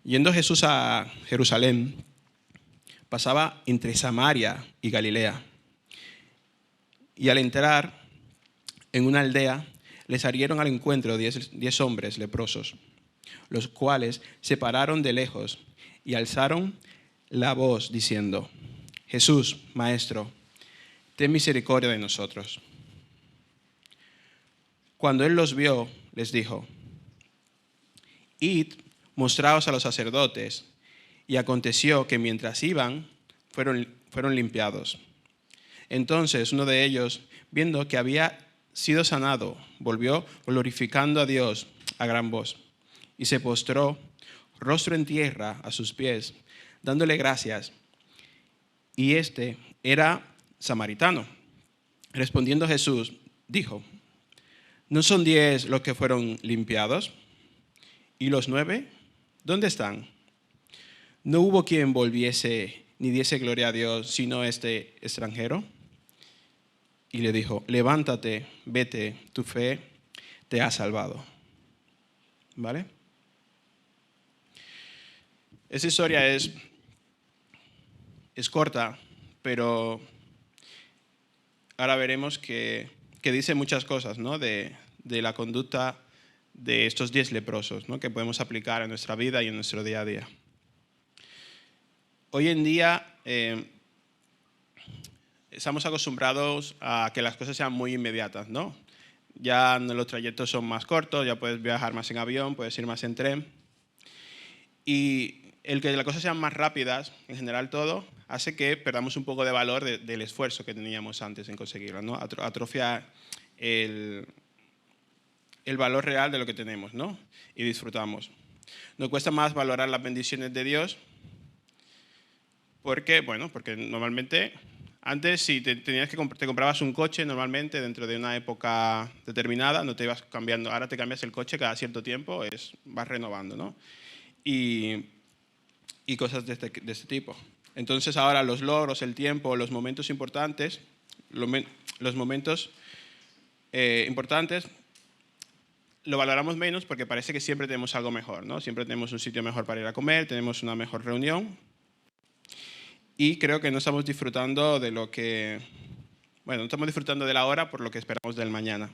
Yendo Jesús a Jerusalén, pasaba entre Samaria y Galilea. Y al entrar en una aldea, le salieron al encuentro 10 hombres leprosos, los cuales se pararon de lejos y alzaron la voz diciendo: Jesús, Maestro, ten misericordia de nosotros. Cuando él los vio, les dijo: Id, mostraos a los sacerdotes. Y aconteció que mientras iban, fueron limpiados. Entonces uno de ellos, viendo que había sido sanado, volvió glorificando a Dios a gran voz, y se postró, rostro en tierra, a sus pies, dándole gracias. Y este era samaritano. Respondiendo Jesús, dijo: ¿No son 10 los que fueron limpiados? ¿Y los 9? ¿Dónde están? ¿No hubo quien volviese ni diese gloria a Dios, sino este extranjero? Y le dijo: levántate, vete, tu fe te ha salvado. ¿Vale? Esa historia es corta, pero ahora veremos que dice muchas cosas, ¿no? de la conducta de estos 10 leprosos, ¿no? Que podemos aplicar en nuestra vida y en nuestro día a día. Hoy en día estamos acostumbrados a que las cosas sean muy inmediatas, ¿no? Ya los trayectos son más cortos, ya puedes viajar más en avión, puedes ir más en tren. Y el que las cosas sean más rápidas, en general todo, hace que perdamos un poco de valor del esfuerzo que teníamos antes en conseguirlo, ¿no? Atrofia el valor real de lo que tenemos, ¿no? Y disfrutamos. Nos cuesta más valorar las bendiciones de Dios porque normalmente antes si te comprabas un coche normalmente dentro de una época determinada, no te ibas cambiando. Ahora te cambias el coche cada cierto tiempo, vas renovando, ¿no? Y cosas de este tipo. Entonces ahora los logros, el tiempo, los momentos importantes, lo valoramos menos porque parece que siempre tenemos algo mejor, ¿no? Siempre tenemos un sitio mejor para ir a comer, tenemos una mejor reunión. Y creo que no estamos disfrutando de no estamos disfrutando de la hora por lo que esperamos del mañana.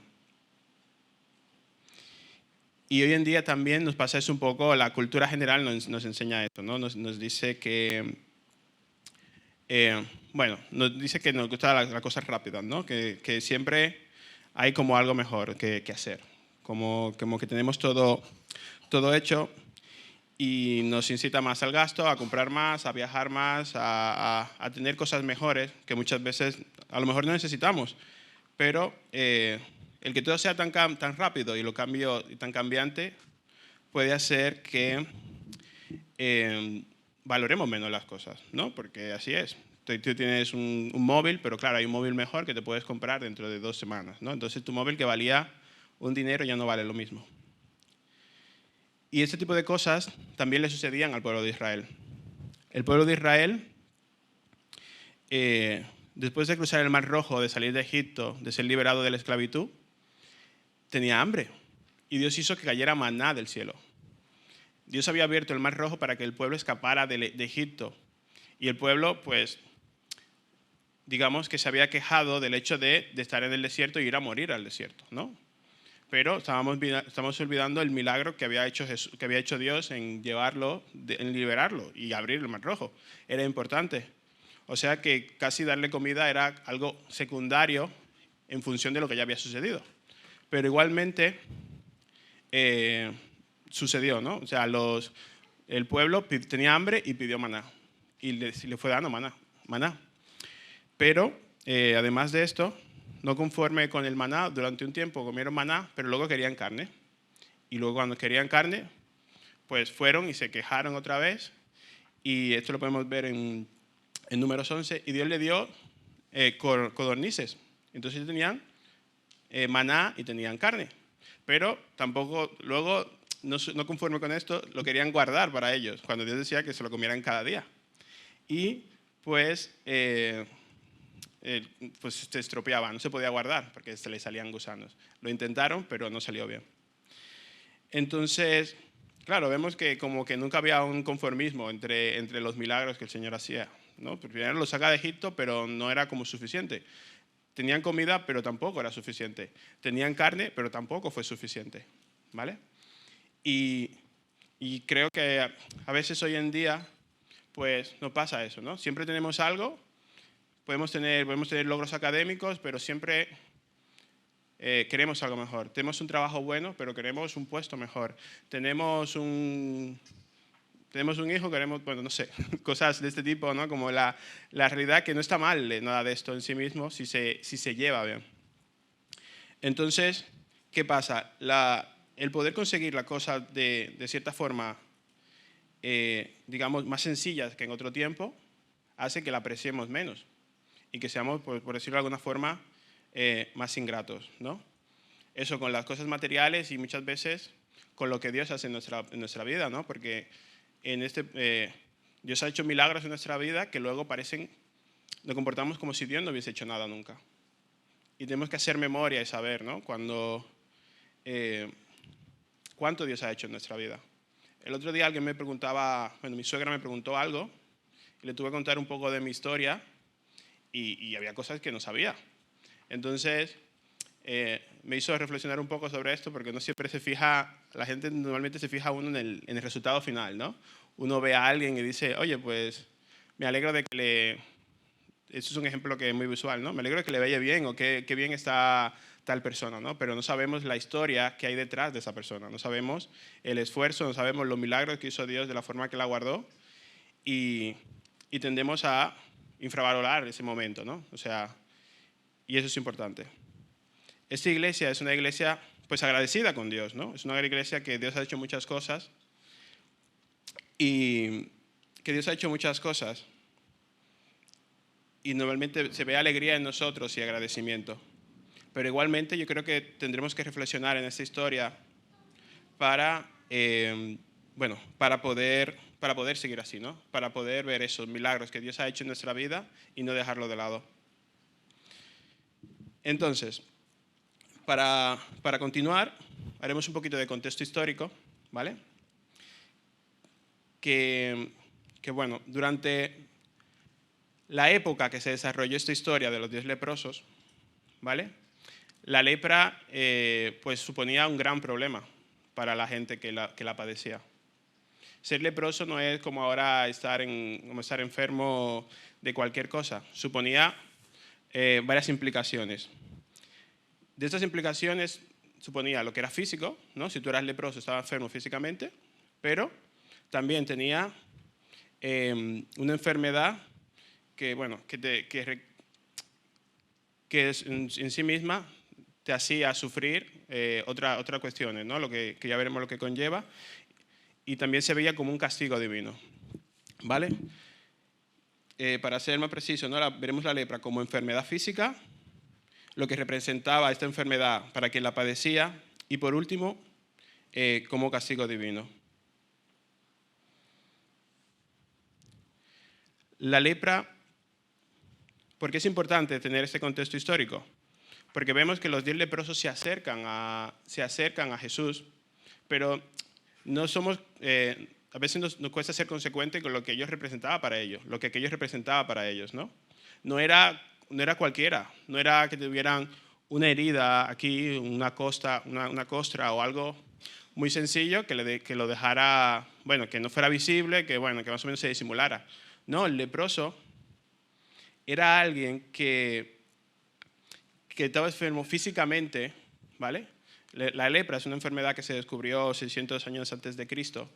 Y hoy en día también nos pasa eso un poco, la cultura general nos enseña esto, ¿no? Nos dice que, nos dice que nos gusta las cosas rápidas, ¿no? Que siempre hay como algo mejor que hacer, como que tenemos todo hecho y nos incita más al gasto, a comprar más, a viajar más, a tener cosas mejores que muchas veces a lo mejor no necesitamos, pero el que todo sea tan rápido y tan cambiante puede hacer que valoremos menos las cosas, ¿no? Porque así es. Tú tienes un móvil, pero claro, hay un móvil mejor que te puedes comprar dentro de 2 semanas, ¿no? Entonces tu móvil que valía un dinero ya no vale lo mismo. Y este tipo de cosas también le sucedían al pueblo de Israel. El pueblo de Israel, después de cruzar el Mar Rojo, de salir de Egipto, de ser liberado de la esclavitud, tenía hambre. Y Dios hizo que cayera maná del cielo. Dios había abierto el Mar Rojo para que el pueblo escapara de Egipto. Y el pueblo, pues, digamos que se había quejado del hecho de estar en el desierto y ir a morir al desierto, ¿no? Pero estamos olvidando el milagro que había hecho Dios en llevarlo, en liberarlo y abrir el Mar Rojo. Era importante. O sea que casi darle comida era algo secundario en función de lo que ya había sucedido. Pero igualmente sucedió, ¿no? O sea, el pueblo tenía hambre y pidió maná. Y le fue dando maná. Pero además de esto, no conforme con el maná, durante un tiempo comieron maná, pero luego querían carne. Y luego cuando querían carne, pues fueron y se quejaron otra vez. Y esto lo podemos ver en Números 11. Y Dios le dio codornices. Entonces tenían maná y tenían carne. Pero tampoco, luego, no conforme con esto, lo querían guardar para ellos, cuando Dios decía que se lo comieran cada día. Y pues se estropeaba, no se podía guardar porque se le salían gusanos. Lo intentaron, pero no salió bien. Entonces, claro, vemos que como que nunca había un conformismo entre los milagros que el Señor hacía, ¿no? Primero los saca de Egipto, pero no era como suficiente. Tenían comida, pero tampoco era suficiente. Tenían carne, pero tampoco fue suficiente, ¿vale? Y, y creo que a veces hoy en día, pues no pasa eso, ¿no? Siempre tenemos algo, podemos tener logros académicos, pero siempre queremos algo mejor. Tenemos un trabajo bueno, pero queremos un puesto mejor. Tenemos un hijo, queremos, bueno, no sé, cosas de este tipo, ¿no? Como la realidad que no está mal nada de esto en sí mismo si se lleva bien. Entonces, ¿qué pasa? El poder conseguir la cosa de cierta forma, digamos, más sencillas que en otro tiempo, hace que la apreciemos menos y que seamos, por decirlo de alguna forma, más ingratos, ¿no? Eso con las cosas materiales y muchas veces con lo que Dios hace en nuestra vida, ¿no? Porque Dios ha hecho milagros en nuestra vida que luego nos comportamos como si Dios no hubiese hecho nada nunca. Y tenemos que hacer memoria y saber, ¿no? Cuánto Dios ha hecho en nuestra vida. El otro día alguien me preguntaba, bueno, mi suegra me preguntó algo y le tuve que contar un poco de mi historia y había cosas que no sabía. Entonces, me hizo reflexionar un poco sobre esto porque no siempre la gente normalmente se fija uno en el resultado final, ¿no? Uno ve a alguien y dice, oye, pues me alegro de que eso es un ejemplo que es muy visual, ¿no? Me alegro de que le vaya bien o que bien está tal persona, ¿no? Pero no sabemos la historia que hay detrás de esa persona, no sabemos el esfuerzo, no sabemos los milagros que hizo Dios de la forma que la guardó y tendemos a infravalorar ese momento, ¿no? O sea, y eso es importante. Esta iglesia es una iglesia pues agradecida con Dios, ¿no? Es una iglesia que Dios ha hecho muchas cosas y normalmente se ve alegría en nosotros y agradecimiento. Pero igualmente yo creo que tendremos que reflexionar en esta historia para, para poder seguir así, ¿no? Para poder ver esos milagros que Dios ha hecho en nuestra vida y no dejarlo de lado. Entonces, para continuar, haremos un poquito de contexto histórico, ¿vale? Que bueno, durante la época que se desarrolló esta historia de los 10 leprosos, ¿vale? La lepra pues suponía un gran problema para la gente que la padecía. Ser leproso no es como ahora estar enfermo de cualquier cosa. Suponía varias implicaciones. De estas implicaciones suponía lo que era físico, ¿no? Si tú eras leproso estabas enfermo físicamente, pero también tenía una enfermedad que, bueno, que en sí misma te hacía sufrir otras cuestiones, ¿no? Que ya veremos lo que conlleva, y también se veía como un castigo divino, ¿vale? Para ser más preciso, ¿no? Veremos la lepra como enfermedad física, lo que representaba esta enfermedad para quien la padecía, y por último, como castigo divino. La lepra, ¿por qué es importante tener este contexto histórico? Porque vemos que los 10 leprosos se acercan a Jesús, pero no somos, a veces nos cuesta ser consecuente con lo que ellos representaba para ellos, lo que aquellos representaba para ellos, ¿no? No era cualquiera, no era que tuvieran una herida aquí, una costra o algo muy sencillo que lo dejara, bueno, que no fuera visible, que más o menos se disimulara. No, el leproso era alguien que estaba enfermo físicamente, ¿vale? La lepra es una enfermedad que se descubrió 600 años antes de Cristo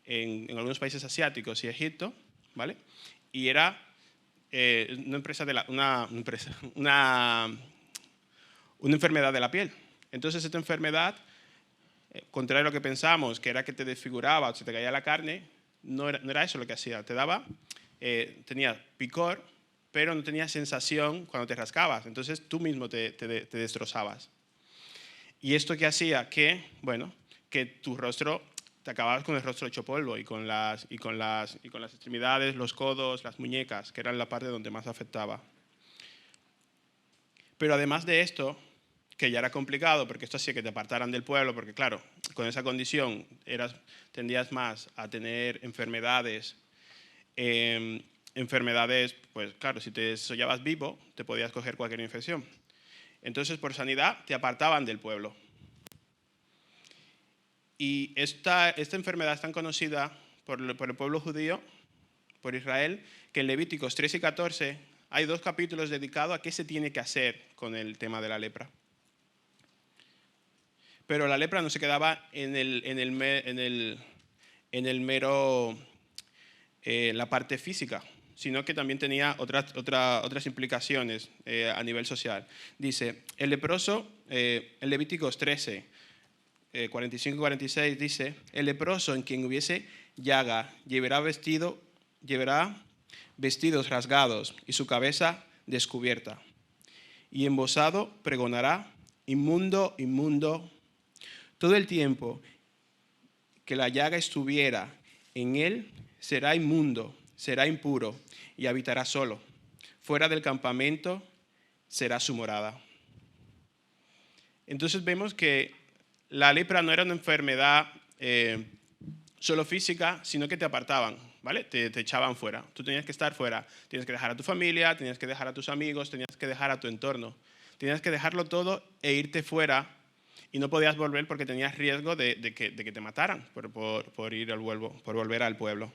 en algunos países asiáticos y Egipto, ¿vale? Y era una enfermedad de la piel. Entonces esta enfermedad, contrario a lo que pensamos, que era que te desfiguraba o se te caía la carne, no era eso lo que hacía. Tenía picor, pero no tenía sensación cuando te rascabas. Entonces tú mismo te destrozabas. Y esto que hacía que tu rostro, te acababas con el rostro hecho polvo y con las extremidades, los codos, las muñecas, que eran la parte donde más afectaba. Pero además de esto, que ya era complicado, porque esto hacía que te apartaran del pueblo, porque claro, con esa condición tendías más a tener enfermedades. Enfermedades, pues claro, si te desollabas vivo, te podías coger cualquier infección. Entonces, por sanidad, te apartaban del pueblo. Y esta enfermedad es tan conocida por el pueblo judío, por Israel, que en Levíticos 13 y 14 hay 2 capítulos dedicados a qué se tiene que hacer con el tema de la lepra. Pero la lepra no se quedaba en la parte física, sino que también tenía otras implicaciones a nivel social. Lleva el leproso, en Levíticos 13, 45 y 46 dice: el leproso en quien hubiese llaga llevará vestidos rasgados y su cabeza descubierta. Y embozado pregonará: inmundo, inmundo. Todo el tiempo que la llaga estuviera en él, será inmundo, será impuro y habitará solo. Fuera del campamento será su morada. Entonces vemos que la lepra no era una enfermedad solo física, sino que te apartaban, ¿vale? Te echaban fuera. Tú tenías que estar fuera. Tienes que dejar a tu familia, tenías que dejar a tus amigos, tenías que dejar a tu entorno. Tenías que dejarlo todo e irte fuera, y no podías volver porque tenías riesgo de que te mataran por volver al pueblo.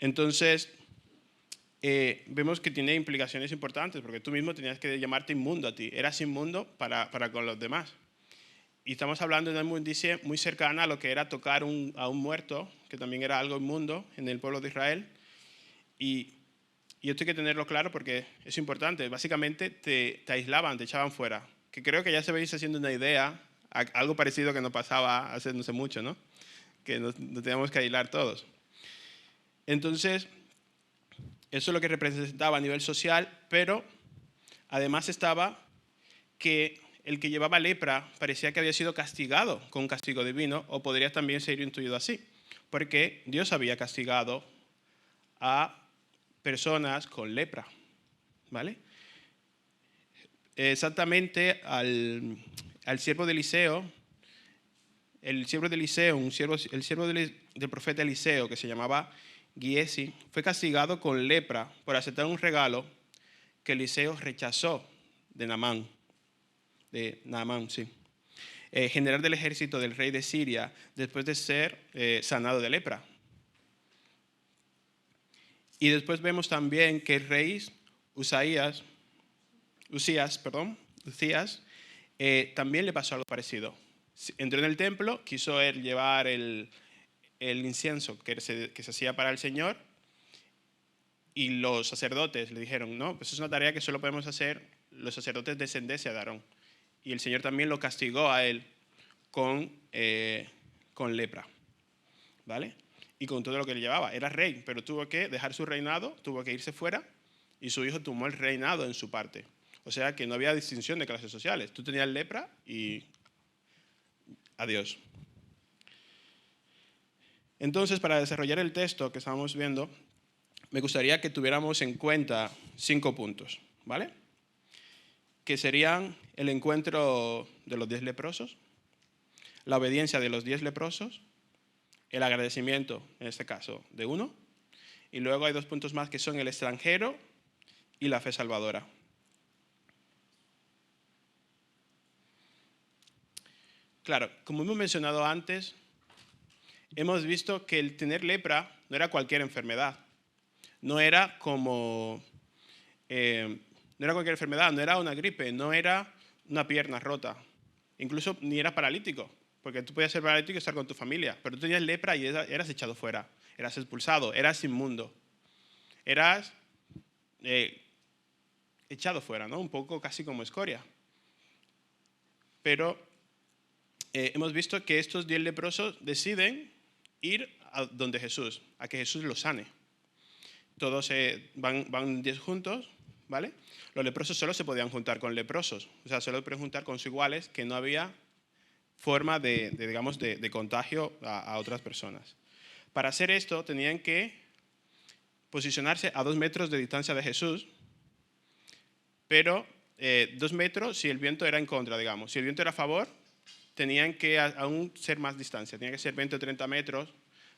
Entonces, vemos que tiene implicaciones importantes, porque tú mismo tenías que llamarte inmundo a ti. Eras inmundo para con los demás. Y estamos hablando de una inmundicia muy cercana a lo que era tocar a un muerto, que también era algo inmundo en el pueblo de Israel. Y esto hay que tenerlo claro porque es importante. Básicamente te aislaban, te echaban fuera. Que creo que ya se veis haciendo una idea, algo parecido que nos pasaba hace no sé mucho, ¿no? Que nos teníamos que aislar todos. Entonces, eso es lo que representaba a nivel social, pero además estaba que el que llevaba lepra parecía que había sido castigado con un castigo divino, o podría también ser intuido así, porque Dios había castigado a personas con lepra, ¿vale? Exactamente al siervo de Eliseo, el siervo del profeta Eliseo, que se llamaba Giesi, fue castigado con lepra por aceptar un regalo que Eliseo rechazó de Naamán, sí, general del ejército del rey de Siria, después de ser sanado de lepra. Y después vemos también que el rey Usías, también le pasó algo parecido. Entró en el templo, quiso él llevar el incienso que se hacía para el Señor, y los sacerdotes le dijeron: no, pues es una tarea que solo podemos hacer los sacerdotes de descendencia de Aarón. Y el Señor también lo castigó a él con lepra, ¿vale? Y con todo lo que le llevaba. Era rey, pero tuvo que dejar su reinado, tuvo que irse fuera, y su hijo tomó el reinado en su parte. O sea que no había distinción de clases sociales. Tú tenías lepra y adiós. Entonces, para desarrollar el texto que estábamos viendo, me gustaría que tuviéramos en cuenta 5 puntos, ¿vale? Que serían el encuentro de los 10 leprosos, la obediencia de los 10 leprosos, el agradecimiento, en este caso, de uno, y luego hay 2 puntos más que son el extranjero y la fe salvadora. Claro, como hemos mencionado antes, hemos visto que el tener lepra no era cualquier enfermedad. No era como... no era cualquier enfermedad, no era una gripe, no era una pierna rota. Incluso ni eras paralítico, porque tú podías ser paralítico y estar con tu familia, pero tú tenías lepra y eras echado fuera, eras expulsado, eras inmundo. Eras echado fuera, ¿no? Un poco casi como escoria. Pero hemos visto que estos 10 leprosos deciden ir a donde Jesús, a que Jesús los sane. Todos van 10 juntos, ¿vale? Los leprosos solo se podían juntar con leprosos, o sea, solo podían juntar con sus iguales, que no había forma de contagio a otras personas. Para hacer esto tenían que posicionarse a 2 metros de distancia de Jesús, pero 2 metros si el viento era en contra, digamos. Si el viento era a favor, tenían que aún ser más distancia, tenía que ser 20 o 30 metros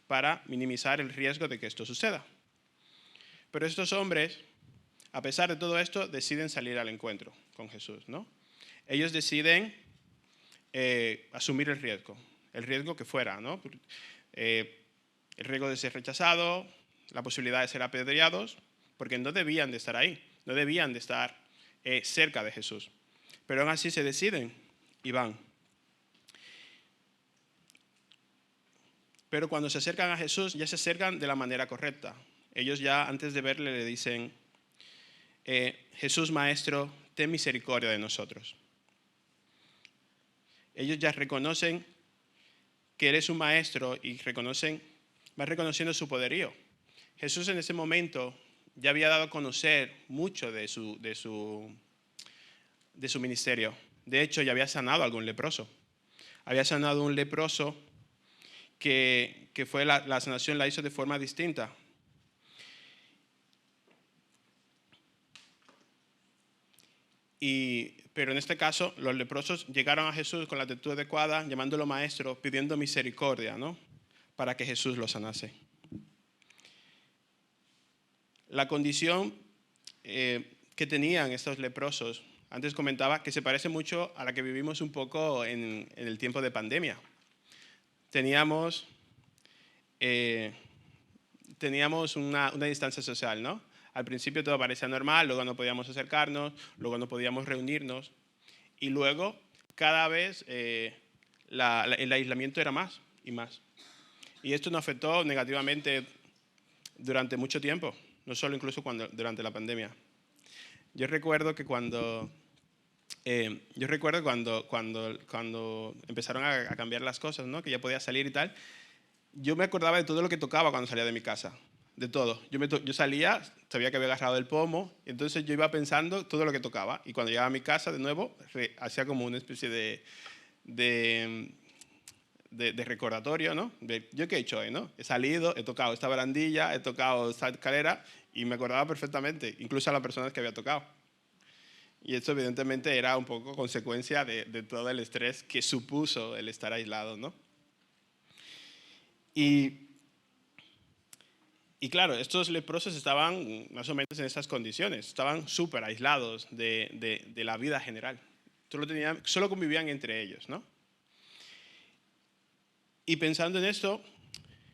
para minimizar el riesgo de que esto suceda. Pero estos hombres, a pesar de todo esto, deciden salir al encuentro con Jesús, ¿no? Ellos deciden asumir el riesgo que fuera, ¿no? El riesgo de ser rechazado, la posibilidad de ser apedreados, porque no debían de estar ahí, no debían de estar cerca de Jesús. Pero aún así se deciden y van. Pero cuando se acercan a Jesús, ya se acercan de la manera correcta. Ellos ya antes de verle le dicen, Jesús Maestro, ten misericordia de nosotros. Ellos ya reconocen que eres un maestro y van reconociendo su poderío. Jesús en ese momento ya había dado a conocer mucho de su ministerio. De hecho, ya había sanado a algún leproso. Había sanado a un leproso que fue la sanación la hizo de forma distinta. Pero en este caso, los leprosos llegaron a Jesús con la actitud adecuada, llamándolo maestro, pidiendo misericordia, ¿no? Para que Jesús los sanase. La condición que tenían estos leprosos, antes comentaba que se parece mucho a la que vivimos un poco en el tiempo de pandemia. Teníamos una distancia social, ¿no? Al principio todo parecía normal, luego no podíamos acercarnos, luego no podíamos reunirnos y luego cada vez el aislamiento era más y más. Y esto nos afectó negativamente durante mucho tiempo, no solo incluso durante la pandemia. Yo recuerdo cuando empezaron a cambiar las cosas, ¿no? Que ya podía salir y tal, yo me acordaba de todo lo que tocaba cuando salía de mi casa. De todo. Yo salía, sabía que había agarrado el pomo, entonces yo iba pensando todo lo que tocaba. Y cuando llegaba a mi casa, de nuevo, hacía como una especie de recordatorio, ¿no? ¿Yo qué he hecho hoy, no? He salido, he tocado esta barandilla, he tocado esta escalera, y me acordaba perfectamente, incluso a las personas que había tocado. Y esto evidentemente era un poco consecuencia de todo el estrés que supuso el estar aislado, ¿no? Y claro, estos leprosos estaban más o menos en esas condiciones, estaban súper aislados de la vida general. Solo convivían entre ellos, ¿no? Y pensando en esto,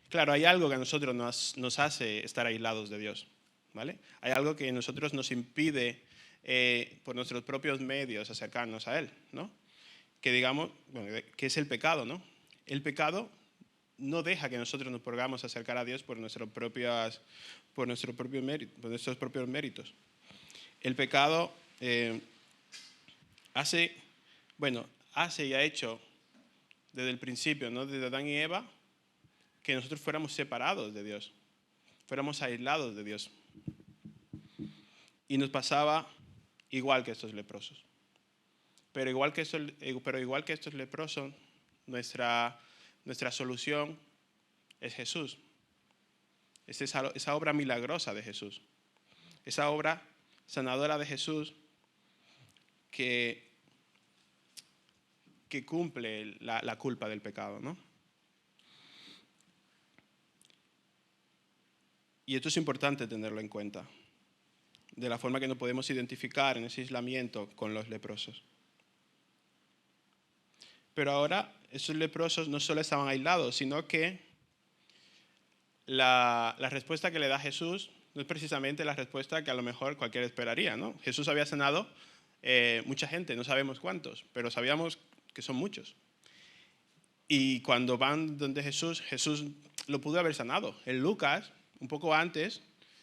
claro, hay algo que a nosotros nos hace estar aislados de Dios, ¿vale? Hay algo que a nosotros nos impide, por nuestros propios medios, acercarnos a Él, ¿no? Que digamos, que es el pecado, ¿no? El pecado no deja que nosotros nos podamos acercar a Dios por nuestros propios méritos. El pecado hace y ha hecho desde el principio, ¿no? Desde Adán y Eva, que nosotros fuéramos separados de Dios, fuéramos aislados de Dios. Y nos pasaba igual que estos leprosos. Pero igual que estos leprosos, nuestra solución es Jesús. Es esa obra milagrosa de Jesús. Esa obra sanadora de Jesús que cumple la culpa del pecado, ¿no? Y esto es importante tenerlo en cuenta, de la forma que nos podemos identificar en ese aislamiento con los leprosos. Pero ahora esos leprosos no solo estaban aislados, sino que la respuesta que le da Jesús no es precisamente la respuesta que a lo mejor cualquiera esperaría, ¿no? Jesús había sanado mucha gente, no sabemos cuántos, pero sabíamos que son muchos. Y cuando van donde Jesús lo pudo haber sanado. En Lucas, un poco antes,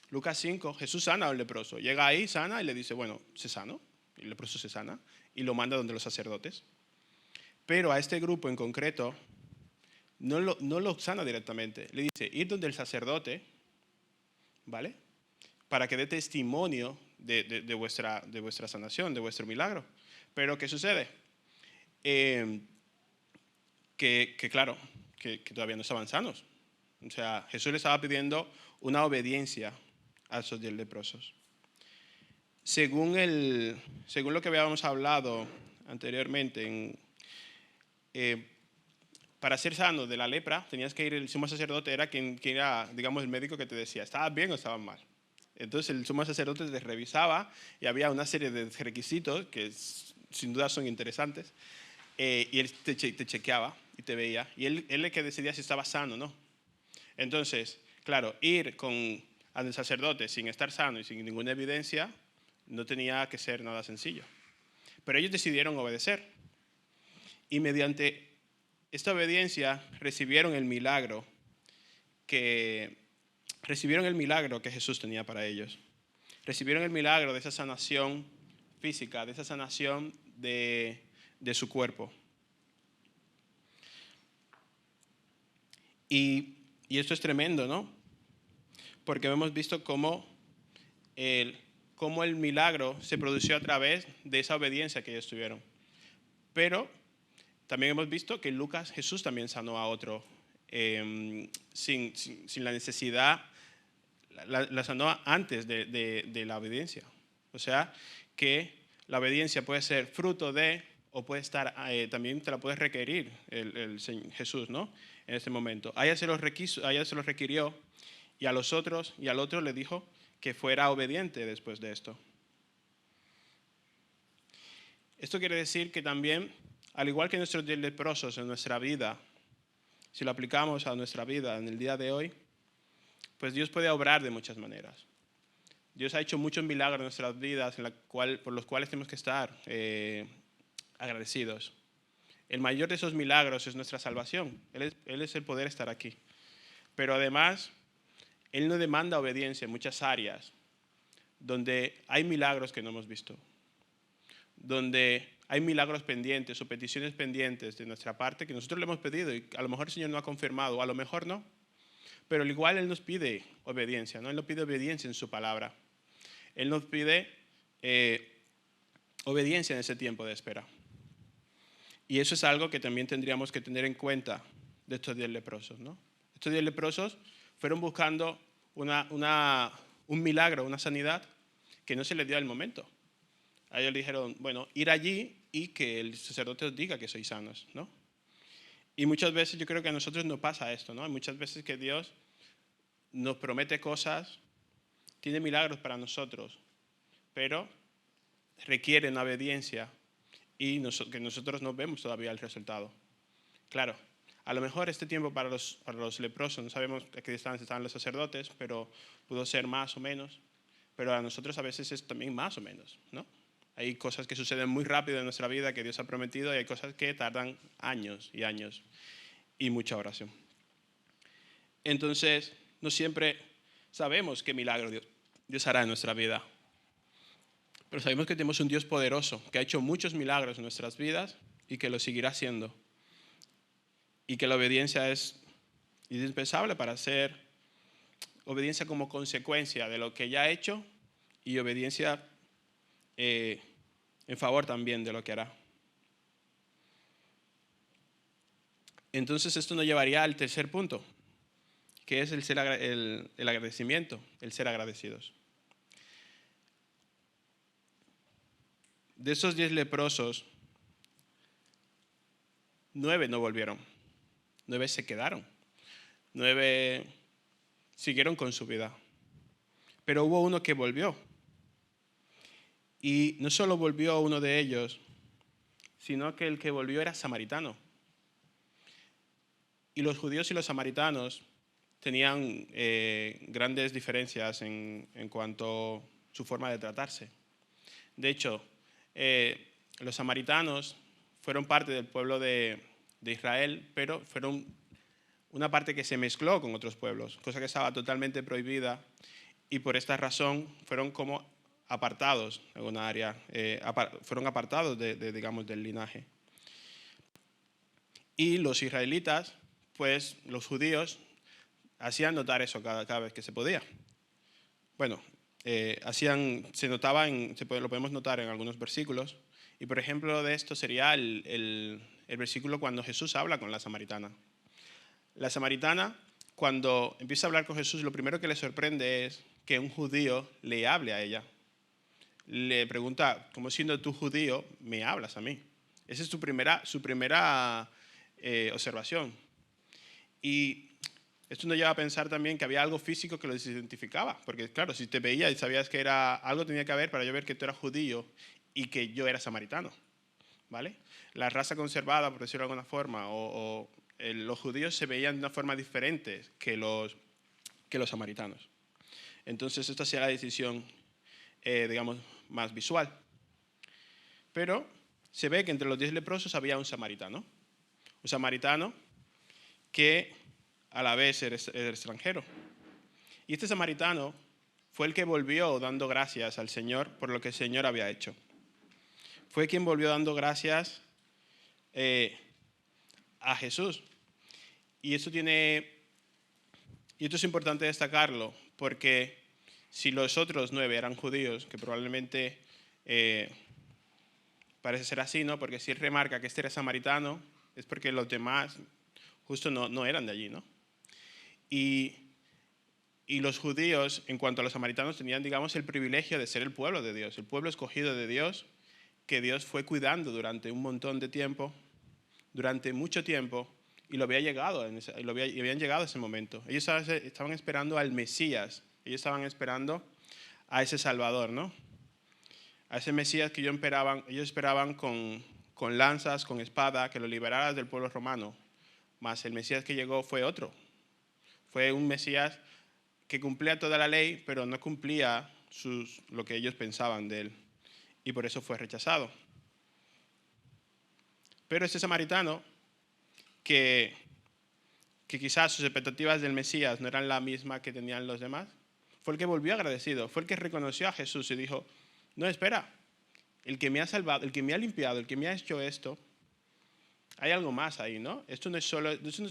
Lucas 5, Jesús sana a un leproso. Llega ahí, sana y le dice, bueno, se sanó. Y el leproso se sana y lo manda donde los sacerdotes. Pero a este grupo en concreto no lo sana directamente. Le dice, ir donde el sacerdote, ¿vale? Para que dé testimonio de vuestra sanación, de vuestro milagro. Pero ¿qué sucede? Claro, que todavía no estaban sanos. O sea, Jesús le estaba pidiendo una obediencia a esos 10 leprosos. según lo que habíamos hablado anteriormente, para ser sano de la lepra, tenías que ir, el sumo sacerdote era quien era, digamos, el médico que te decía, ¿estabas bien o estabas mal? Entonces el sumo sacerdote te revisaba y había una serie de requisitos que sin duda son interesantes, y él te chequeaba y te veía, y él es el que decidía si estabas sano o no. Entonces, claro, ir al sacerdote sin estar sano y sin ninguna evidencia no tenía que ser nada sencillo. Pero ellos decidieron obedecer. Y mediante esta obediencia recibieron el milagro que Jesús tenía para ellos. Recibieron el milagro de esa sanación física, de esa sanación de su cuerpo. Y esto es tremendo, ¿no? Porque hemos visto cómo el milagro se produjo a través de esa obediencia que ellos tuvieron. Pero también hemos visto que Jesús también sanó a otro sin la necesidad, la sanó antes de la obediencia. O sea, que la obediencia puede ser fruto de, o puede estar, también te la puede requerir el Jesús, ¿no? En este momento. A ella se lo requirió, y al otro le dijo que fuera obediente después de esto. Esto quiere decir que también, al igual que nuestros 10 leprosos en nuestra vida, si lo aplicamos a nuestra vida en el día de hoy, pues Dios puede obrar de muchas maneras. Dios ha hecho muchos milagros en nuestras vidas por los cuales tenemos que estar agradecidos. El mayor de esos milagros es nuestra salvación. Él es el poder estar aquí. Pero además, Él nos demanda obediencia en muchas áreas donde hay milagros que no hemos visto, donde hay milagros pendientes o peticiones pendientes de nuestra parte que nosotros le hemos pedido y a lo mejor el Señor no ha confirmado, o a lo mejor no. Pero al igual Él nos pide obediencia, ¿no? Él nos pide obediencia en su palabra. Él nos pide obediencia en ese tiempo de espera. Y eso es algo que también tendríamos que tener en cuenta de estos 10 leprosos, ¿no? Estos 10 leprosos fueron buscando un milagro, una sanidad que no se les dio al momento. A ellos le dijeron, bueno, ir allí y que el sacerdote os diga que sois sanos, ¿no? Y muchas veces yo creo que a nosotros nos pasa esto, ¿no? Hay muchas veces que Dios nos promete cosas, tiene milagros para nosotros, pero requiere una obediencia y que nosotros no vemos todavía el resultado. Claro, a lo mejor este tiempo para los leprosos, no sabemos a qué distancia estaban los sacerdotes, pero pudo ser más o menos, pero a nosotros a veces es también más o menos, ¿no? Hay cosas que suceden muy rápido en nuestra vida que Dios ha prometido y hay cosas que tardan años y años y mucha oración. Entonces, no siempre sabemos qué milagro Dios hará en nuestra vida. Pero sabemos que tenemos un Dios poderoso que ha hecho muchos milagros en nuestras vidas y que lo seguirá haciendo. Y que la obediencia es indispensable para hacer obediencia como consecuencia de lo que ya ha hecho y obediencia en favor también de lo que hará. Entonces esto nos llevaría al tercer punto, que es el agradecimiento, el ser agradecidos. De esos 10 leprosos, 9 no volvieron, 9 se quedaron, 9 siguieron con su vida. Pero hubo uno que volvió. Y no solo volvió uno de ellos, sino que el que volvió era samaritano. Y los judíos y los samaritanos tenían grandes diferencias en cuanto a su forma de tratarse. De hecho, los samaritanos fueron parte del pueblo de Israel, pero fueron una parte que se mezcló con otros pueblos, cosa que estaba totalmente prohibida, y por esta razón fueron como apartados en una área, fueron apartados digamos, del linaje. Y los israelitas, pues los judíos, hacían notar eso cada vez que se podía. Bueno, lo podemos notar en algunos versículos, y por ejemplo de esto sería el versículo cuando Jesús habla con la samaritana. La samaritana, cuando empieza a hablar con Jesús, lo primero que le sorprende es que un judío le hable a ella. le pregunta, ¿cómo siendo tú judío me hablas a mí? Esa es su primera observación. Y esto nos lleva a pensar también que había algo físico que los identificaba, porque claro, si te veía y sabías que era algo tenía que haber para yo ver que tú eras judío y que yo era samaritano, ¿vale? La raza conservada, por decirlo de alguna forma, los judíos se veían de una forma diferente que los samaritanos. Entonces esta sería la decisión, digamos, más visual. Pero se ve que entre los 10 leprosos había un samaritano que a la vez era extranjero. Y este samaritano fue el que volvió dando gracias al Señor por lo que el Señor había hecho. Fue quien volvió dando gracias a Jesús. Y esto es importante destacarlo, porque si los otros 9 eran judíos, que probablemente parece ser así, ¿no? Porque si él remarca que este era samaritano, es porque los demás justo no eran de allí, ¿no? Y los judíos, en cuanto a los samaritanos, tenían, digamos, el privilegio de ser el pueblo de Dios, el pueblo escogido de Dios, que Dios fue cuidando durante un montón de tiempo, durante mucho tiempo, y habían llegado a ese momento. Ellos estaban esperando al Mesías, ellos estaban esperando a ese Salvador, ¿no? A ese Mesías que ellos esperaban con lanzas, con espada, que lo liberara del pueblo romano. Mas el Mesías que llegó fue otro. Fue un Mesías que cumplía toda la ley, pero no cumplía lo que ellos pensaban de él. Y por eso fue rechazado. Pero este samaritano, que quizás sus expectativas del Mesías no eran la misma que tenían los demás, fue el que volvió agradecido, fue el que reconoció a Jesús y dijo, no, espera, el que me ha salvado, el que me ha limpiado, el que me ha hecho esto, hay algo más ahí, ¿no? Esto no es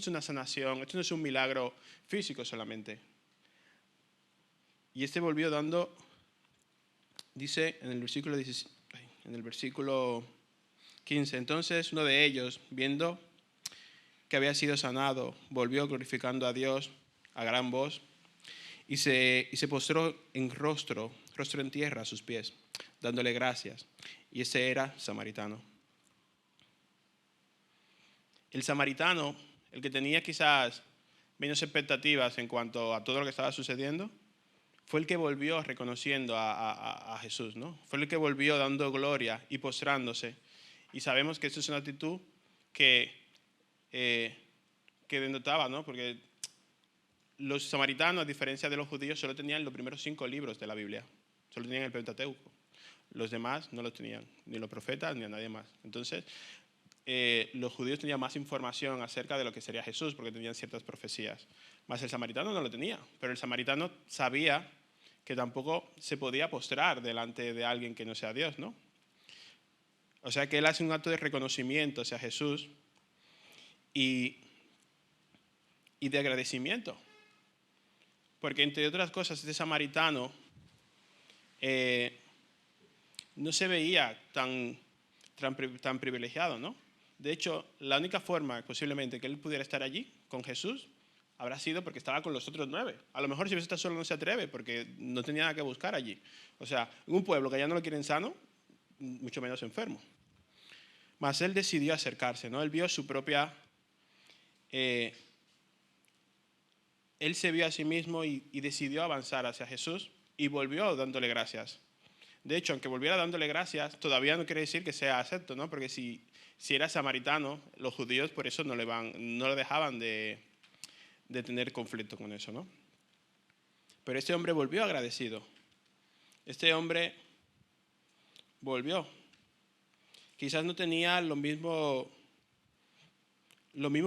una sanación, esto no es un milagro físico solamente. Y este volvió dando, dice en el versículo 15, entonces uno de ellos, viendo que había sido sanado, volvió glorificando a Dios a gran voz y se postró en rostro en tierra a sus pies, dándole gracias. Y ese era samaritano. El samaritano, el que tenía quizás menos expectativas en cuanto a todo lo que estaba sucediendo, fue el que volvió reconociendo a Jesús, ¿no? Fue el que volvió dando gloria y postrándose. Y sabemos que esto es una actitud que denotaba, ¿no? Porque los samaritanos, a diferencia de los judíos, solo tenían los primeros 5 libros de la Biblia. Solo tenían el Pentateuco. Los demás no los tenían, ni los profetas ni a nadie más. Entonces, los judíos tenían más información acerca de lo que sería Jesús, porque tenían ciertas profecías. Mas el samaritano no lo tenía, pero el samaritano sabía que tampoco se podía postrar delante de alguien que no sea Dios, ¿no? O sea que él hace un acto de reconocimiento hacia Jesús y de agradecimiento. Porque entre otras cosas, este samaritano no se veía tan privilegiado, ¿no? De hecho, la única forma posiblemente que él pudiera estar allí con Jesús habrá sido porque estaba con los otros 9. A lo mejor si hubiese estado solo no se atreve porque no tenía nada que buscar allí. O sea, en un pueblo que ya no lo quieren sano, mucho menos enfermo. Mas él decidió acercarse, ¿no? Él vio su propia... él se vio a sí mismo y decidió avanzar hacia Jesús y volvió dándole gracias. De hecho, aunque volviera dándole gracias, todavía no quiere decir que sea acepto, ¿no? Porque si era samaritano, los judíos por eso no le dejaban de tener conflicto con eso, ¿no? Pero este hombre volvió agradecido. Este hombre volvió. Quizás no tenía los mismos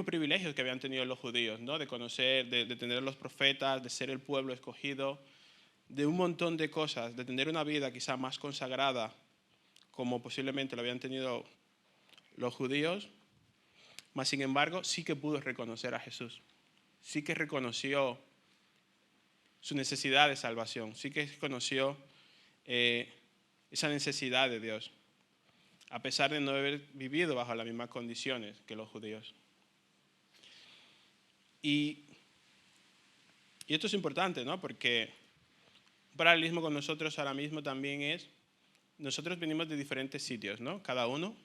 privilegios que habían tenido los judíos, ¿no? De conocer, de tener los profetas, de ser el pueblo escogido, de un montón de cosas, de tener una vida quizá más consagrada, como posiblemente lo habían tenido los judíos, mas sin embargo sí que pudo reconocer a Jesús, sí que reconoció su necesidad de salvación, sí que reconoció esa necesidad de Dios, a pesar de no haber vivido bajo las mismas condiciones que los judíos. Y esto es importante, ¿no? Porque un paralelismo con nosotros ahora mismo también es nosotros venimos de diferentes sitios, ¿no? Cada uno,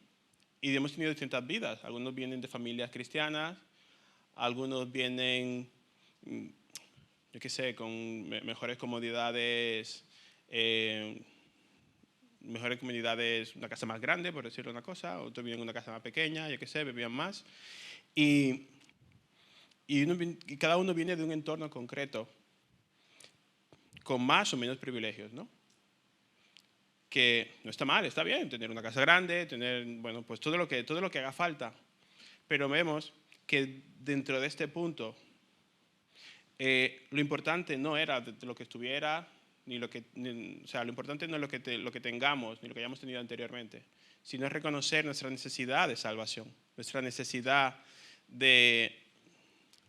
y hemos tenido distintas vidas. Algunos vienen de familias cristianas, algunos vienen, yo qué sé, con mejores comodidades, una casa más grande, por decirlo una cosa, otros viven en una casa más pequeña, yo qué sé, vivían más. Y cada uno viene de un entorno concreto, con más o menos privilegios, ¿no? Que no está mal, está bien tener una casa grande, tener, bueno, pues todo lo que haga falta. Pero vemos que dentro de este punto, lo importante no era de lo que estuviera, o sea, lo importante no es lo que tengamos, ni lo que hayamos tenido anteriormente, sino es reconocer nuestra necesidad de salvación, nuestra necesidad de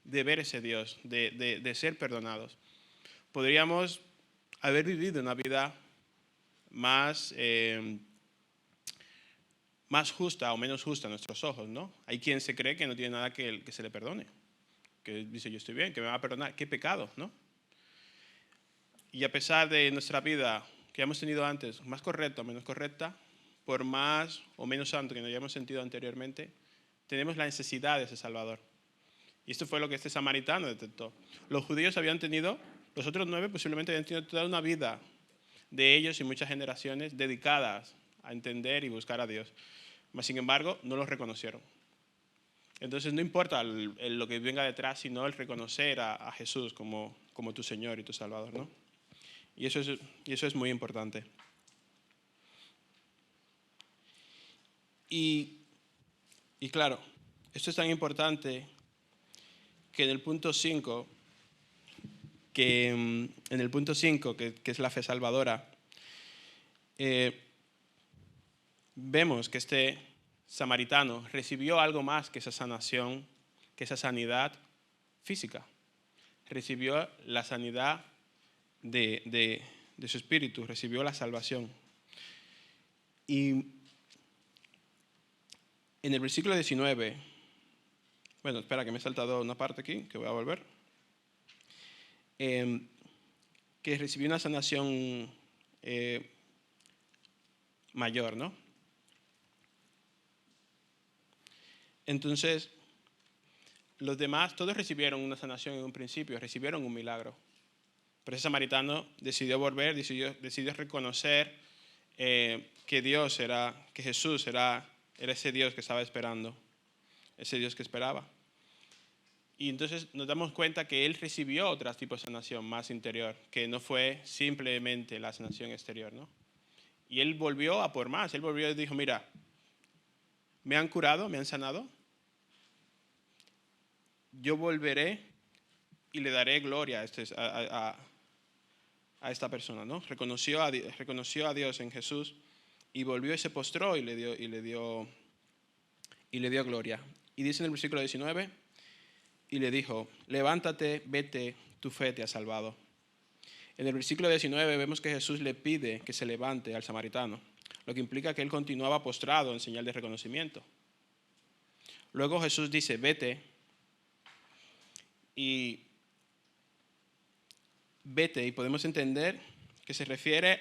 ver ese Dios, de ser perdonados. Podríamos haber vivido una vida más justa o menos justa a nuestros ojos, ¿no? Hay quien se cree que no tiene nada que se le perdone, que dice yo estoy bien, que me va a perdonar, qué pecado, ¿no? Y a pesar de nuestra vida que hemos tenido antes, más correcta o menos correcta, por más o menos santo que nos hayamos sentido anteriormente, tenemos la necesidad de ese Salvador. Y esto fue lo que este samaritano detectó. Los judíos habían tenido, los otros 9 posiblemente habían tenido toda una vida de ellos y muchas generaciones dedicadas a entender y buscar a Dios. Mas, sin embargo, no los reconocieron. Entonces, no importa lo que venga detrás, sino el reconocer a Jesús como tu Señor y tu Salvador, ¿no? Y eso es muy importante. Y claro, esto es tan importante que en el punto 5, que es la fe salvadora, vemos que este samaritano recibió algo más que esa sanación, que esa sanidad física. Recibió la sanidad de su espíritu, recibió la salvación. Y en el versículo 19, bueno, espera que me he saltado una parte aquí, que voy a volver, que recibió una sanación mayor, ¿no? Entonces, los demás, todos recibieron una sanación en un principio, recibieron un milagro. Pero ese samaritano decidió volver, decidió reconocer que Jesús era ese Dios que estaba esperando, ese Dios que esperaba. Y entonces nos damos cuenta que él recibió otro tipo de sanación más interior, que no fue simplemente la sanación exterior, ¿no? Y él volvió a por más, él volvió y dijo, mira, me han curado, me han sanado, yo volveré y le daré gloria a esta persona, ¿no? Reconoció a Dios en Jesús y volvió y se postró y le dio gloria. Y dice en el versículo 19, y le dijo, levántate, vete, tu fe te ha salvado. En el versículo 19 vemos que Jesús le pide que se levante al samaritano, lo que implica que él continuaba postrado en señal de reconocimiento. Luego Jesús dice, vete, y podemos entender que se refiere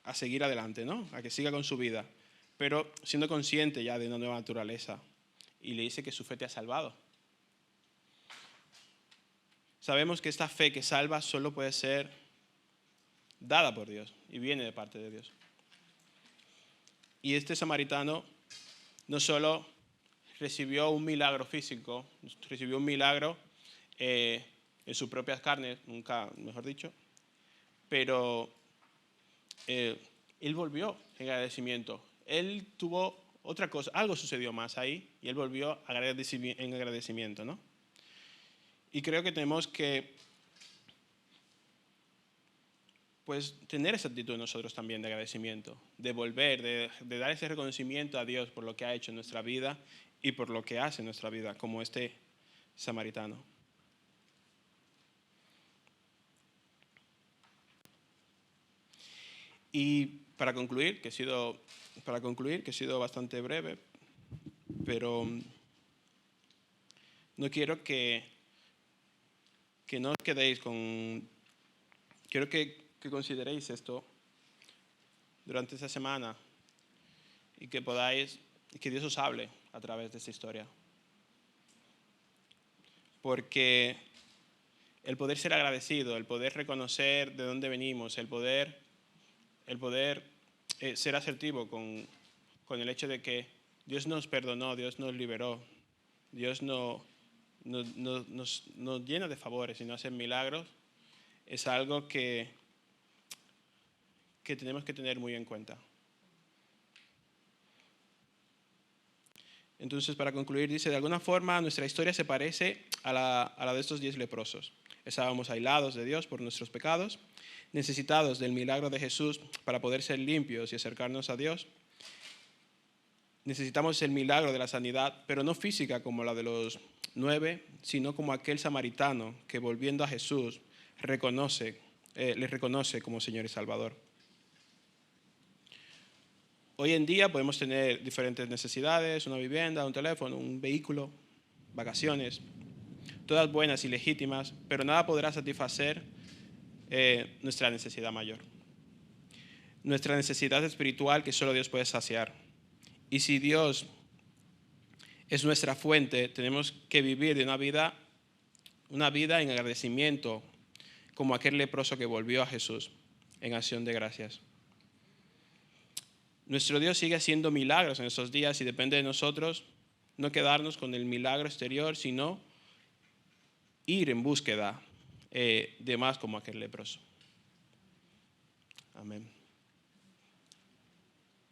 a seguir adelante, ¿no? A que siga con su vida, pero siendo consciente ya de una nueva naturaleza. Y le dice que su fe te ha salvado. Sabemos que esta fe que salva solo puede ser dada por Dios y viene de parte de Dios. Y este samaritano no solo recibió un milagro físico, recibió un milagro en sus propias carnes, nunca mejor dicho, pero él volvió en agradecimiento. Él tuvo otra cosa, algo sucedió más ahí y él volvió en agradecimiento, ¿no? Y creo que tenemos que pues tener esa actitud nosotros también de agradecimiento, de volver, de dar ese reconocimiento a Dios por lo que ha hecho en nuestra vida y por lo que hace en nuestra vida, como este samaritano. Y para concluir, que he sido bastante breve, pero no quiero que no os quedéis con... Quiero que consideréis esto durante esta semana y que Dios os hable a través de esta historia. Porque el poder ser agradecido, el poder reconocer de dónde venimos, el poder ser asertivo con el hecho de que Dios nos perdonó, Dios nos liberó, Dios nos llena de favores y nos hace milagros, es algo que tenemos que tener muy en cuenta. Entonces, para concluir, dice, de alguna forma nuestra historia se parece a la de estos 10 leprosos. Estábamos aislados de Dios por nuestros pecados, necesitados del milagro de Jesús para poder ser limpios y acercarnos a Dios. Necesitamos el milagro de la sanidad, pero no física como la de los 9, sino como aquel samaritano que, volviendo a Jesús, le reconoce como Señor y Salvador. Hoy en día podemos tener diferentes necesidades: una vivienda, un teléfono, un vehículo, vacaciones, todas buenas y legítimas, pero nada podrá satisfacer nuestra necesidad mayor, nuestra necesidad espiritual que solo Dios puede saciar. Y si Dios es nuestra fuente, tenemos que vivir de una vida en agradecimiento, como aquel leproso que volvió a Jesús en acción de gracias. Nuestro Dios sigue haciendo milagros en estos días y depende de nosotros no quedarnos con el milagro exterior, sino ir en búsqueda de más como aquel leproso. Amén.